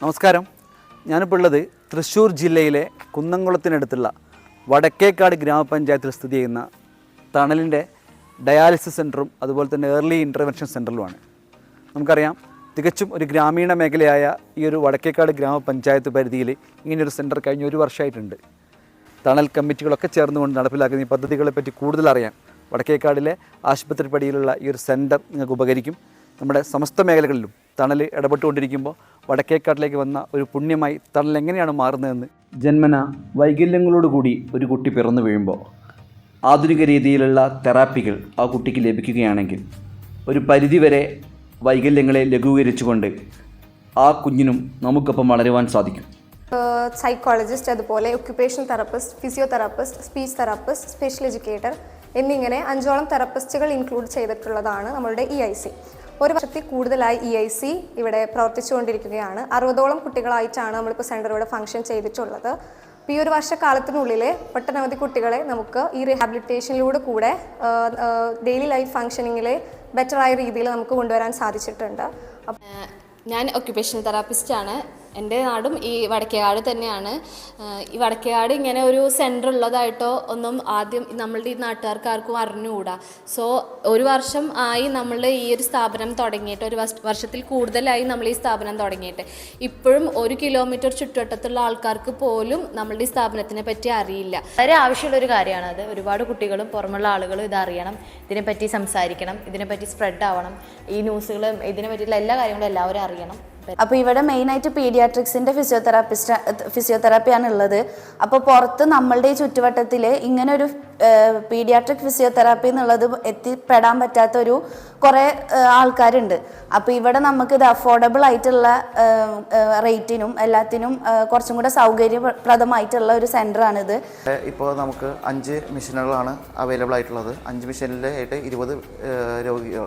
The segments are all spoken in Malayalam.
നമസ്കാരം. ഞാനിപ്പോൾ ഉള്ളത് തൃശ്ശൂർ ജില്ലയിലെ കുന്നംകുളത്തിനടുത്തുള്ള വടക്കേക്കാട് ഗ്രാമപഞ്ചായത്തിൽ സ്ഥിതി ചെയ്യുന്ന തണലിൻ്റെ ഡയാലിസിസ് സെൻ്ററും അതുപോലെ തന്നെ ഏർലി ഇൻ്റർവെൻഷൻ സെൻ്ററിലുമാണ്. നമുക്കറിയാം, തികച്ചും ഒരു ഗ്രാമീണ മേഖലയായ ഈ ഒരു വടക്കേക്കാട് ഗ്രാമപഞ്ചായത്ത് പരിധിയിൽ ഇങ്ങനെയൊരു സെൻ്റർ കഴിഞ്ഞ ഒരു വർഷമായിട്ടുണ്ട്. തണൽ കമ്മിറ്റികളൊക്കെ ചേർന്നുകൊണ്ട് നടപ്പിലാക്കുന്ന ഈ പദ്ധതികളെപ്പറ്റി കൂടുതൽ അറിയാൻ വടക്കേക്കാടിലെ ആശുപത്രി പടിയിലുള്ള ഈ ഒരു സെൻ്റർ നിങ്ങൾക്ക് ഉപകരിക്കും. നമ്മുടെ സമസ്ത മേഖലകളിലും തണൽ ഇടപെട്ടുകൊണ്ടിരിക്കുമ്പോൾ വടക്കേക്കാട്ടിലേക്ക് വന്ന ഒരു പുണ്യമായി തണൽ എങ്ങനെയാണ് മാറുന്നതെന്ന് ജന്മന വൈകല്യങ്ങളോടുകൂടി ഒരു കുട്ടി പിറന്നു വീഴുമ്പോൾ ആധുനിക രീതിയിലുള്ള തെറാപ്പികൾ ആ കുട്ടിക്ക് ലഭിക്കുകയാണെങ്കിൽ ഒരു പരിധിവരെ വൈകല്യങ്ങളെ ലഘൂകരിച്ചുകൊണ്ട് ആ കുഞ്ഞിനും നമുക്കൊപ്പം വളരുവാൻ സാധിക്കും. സൈക്കോളജിസ്റ്റ്, അതുപോലെ occupational therapist, physiotherapist, speech therapist, special educator എന്നിങ്ങനെ 5ഓളം തെറാപ്പിസ്റ്റുകൾ ഇൻക്ലൂഡ് ചെയ്തിട്ടുള്ളതാണ് നമ്മളുടെ EIC. ഒരു വർഷത്തിൽ കൂടുതലായി EIC ഇവിടെ പ്രവർത്തിച്ചുകൊണ്ടിരിക്കുകയാണ്. 60ഓളം കുട്ടികളായിട്ടാണ് നമ്മളിപ്പോൾ സെൻ്റർ ഇവിടെ ഫംഗ്ഷൻ ചെയ്തിട്ടുള്ളത്. അപ്പോൾ ഈ ഒരു വർഷക്കാലത്തിനുള്ളിൽ ഒട്ടനവധി കുട്ടികളെ നമുക്ക് ഈ റീഹാബിലിറ്റേഷനിലൂടെ കൂടെ ഡെയിലി ലൈഫ് ഫംഗ്ഷനിങ്ങിൽ ബെറ്ററായ രീതിയിൽ നമുക്ക് കൊണ്ടുവരാൻ സാധിച്ചിട്ടുണ്ട്. ഞാൻ ഒക്യുപ്പേഷണൽ തെറാപ്പിസ്റ്റാണ്. എൻ്റെ നാടും ഈ വടക്കേക്കാട് തന്നെയാണ്. ഈ വടക്കേക്കാട് ഇങ്ങനെ ഒരു സെൻറ്റർ ഉള്ളതായിട്ടോ ഒന്നും ആദ്യം നമ്മളുടെ ഈ നാട്ടുകാർക്ക് ആർക്കും അറിഞ്ഞുകൂടാ. സോ ഒരു വർഷം ആയി നമ്മൾ ഈ ഒരു സ്ഥാപനം തുടങ്ങിയിട്ട്, ഒരു വർഷത്തിൽ കൂടുതലായി നമ്മൾ ഈ സ്ഥാപനം തുടങ്ങിയിട്ട്. ഇപ്പോഴും 1 കിലോമീറ്റർ ചുറ്റുവട്ടത്തുള്ള ആൾക്കാർക്ക് പോലും നമ്മളുടെ ഈ സ്ഥാപനത്തിനെ പറ്റി അറിയില്ല. വളരെ ആവശ്യമുള്ളൊരു കാര്യമാണ് അത്. ഒരുപാട് കുട്ടികളും പുറമുള്ള ആളുകളും ഇതറിയണം, ഇതിനെപ്പറ്റി സംസാരിക്കണം, ഇതിനെപ്പറ്റി സ്പ്രെഡ് ആവണം. ഈ ന്യൂസുകളും ഇതിനെ പറ്റിയുള്ള എല്ലാ കാര്യങ്ങളും എല്ലാവരും അറിയണം. അപ്പോൾ ഇവിടെ മെയിനായിട്ട് പീഡിയാട്രിക്സിൻ്റെ ഫിസിയോതെറാപ്പിയാണ് ഉള്ളത്. അപ്പോൾ പുറത്ത് നമ്മളുടെ ഈ ചുറ്റുവട്ടത്തിൽ ഇങ്ങനെ ഒരു പീഡിയാട്രിക് ഫിസിയോതെറാപ്പി എന്നുള്ളത് എത്തിപ്പെടാൻ പറ്റാത്തൊരു കുറേ ആൾക്കാരുണ്ട്. അപ്പോൾ ഇവിടെ നമുക്കിത് അഫോർഡബിൾ ആയിട്ടുള്ള റേറ്റിനും എല്ലാത്തിനും കുറച്ചും കൂടെ സൗകര്യപ്രദമായിട്ടുള്ള ഒരു സെൻ്ററാണിത്. ഇപ്പോൾ നമുക്ക് 5 മെഷീനുകളാണ് അവൈലബിൾ ആയിട്ടുള്ളത്. 5 മെഷീനിലായിട്ട് 20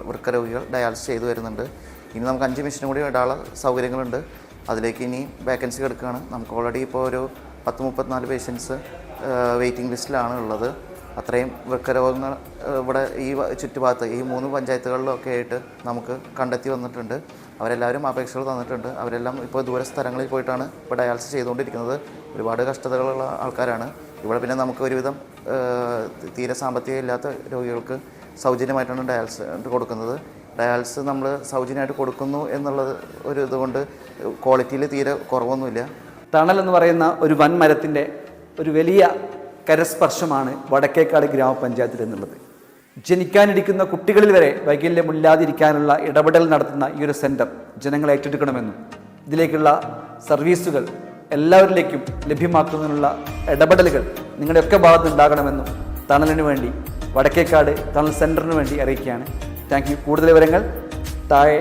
വൃക്കരോഗികൾ ഡയാലിസിസ് ചെയ്തു വരുന്നുണ്ട്. ഇനി നമുക്ക് 5 മെഷീനും കൂടി ഇടാനുള്ള സൗകര്യങ്ങളുണ്ട്. അതിലേക്ക് ഇനി വേക്കൻസി കിടക്കുകയാണ്. നമുക്ക് ഓൾറെഡി ഇപ്പോൾ ഒരു 10-34 പേഷ്യൻസ് വെയിറ്റിംഗ് ലിസ്റ്റിലാണ് ഉള്ളത്. അത്രയും വൃക്കരോഗങ്ങൾ ഇവിടെ ഈ ചുറ്റുഭാഗത്ത് ഈ 3 പഞ്ചായത്തുകളിലൊക്കെ ആയിട്ട് നമുക്ക് കണ്ടെത്തി വന്നിട്ടുണ്ട്. അവരെല്ലാവരും അപേക്ഷകൾ തന്നിട്ടുണ്ട്. അവരെല്ലാം ഇപ്പോൾ ദൂര സ്ഥലങ്ങളിൽ പോയിട്ടാണ് ഇപ്പോൾ ഡയാലിസിസ് ചെയ്തുകൊണ്ടിരിക്കുന്നത്. ഒരുപാട് കഷ്ടതകളുള്ള ആൾക്കാരാണ് ഇവിടെ. പിന്നെ നമുക്ക് ഒരുവിധം തീരെ സാമ്പത്തികം ഇല്ലാത്ത രോഗികൾക്ക് സൗജന്യമായിട്ടാണ് ഡയാലിസിസ് കൊടുക്കുന്നത്. ഡയാലിസിസ് നമ്മൾ സൗജന്യമായിട്ട് കൊടുക്കുന്നു എന്നുള്ളത് ഒരു ഇതുകൊണ്ട് ക്വാളിറ്റിയിൽ തീരെ കുറവൊന്നുമില്ല. തണൽ എന്ന് പറയുന്ന ഒരു വൻമരത്തിൻ്റെ ഒരു വലിയ കരസ്പർശമാണ് വടക്കേക്കാട് ഗ്രാമപഞ്ചായത്തിൽ എന്നുള്ളത്. ജനിക്കാനിരിക്കുന്ന കുട്ടികളിൽ വരെ വൈകല്യമില്ലാതിരിക്കാനുള്ള ഇടപെടൽ നടത്തുന്ന ഈ ഒരു സെൻറ്റർ ജനങ്ങൾ ഏറ്റെടുക്കണമെന്നും ഇതിലേക്കുള്ള സർവീസുകൾ എല്ലാവരിലേക്കും ലഭ്യമാക്കുന്നതിനുള്ള ഇടപെടലുകൾ നിങ്ങളുടെയൊക്കെ ഭാഗത്ത് ഉണ്ടാകണമെന്നും തണലിന് വേണ്ടി വടക്കേക്കാട് തണൽ സെൻറ്ററിന് വേണ്ടി അറിയിക്കുകയാണ്. Thank you. കൂടുതൽ വിവരങ്ങൾ താഴെ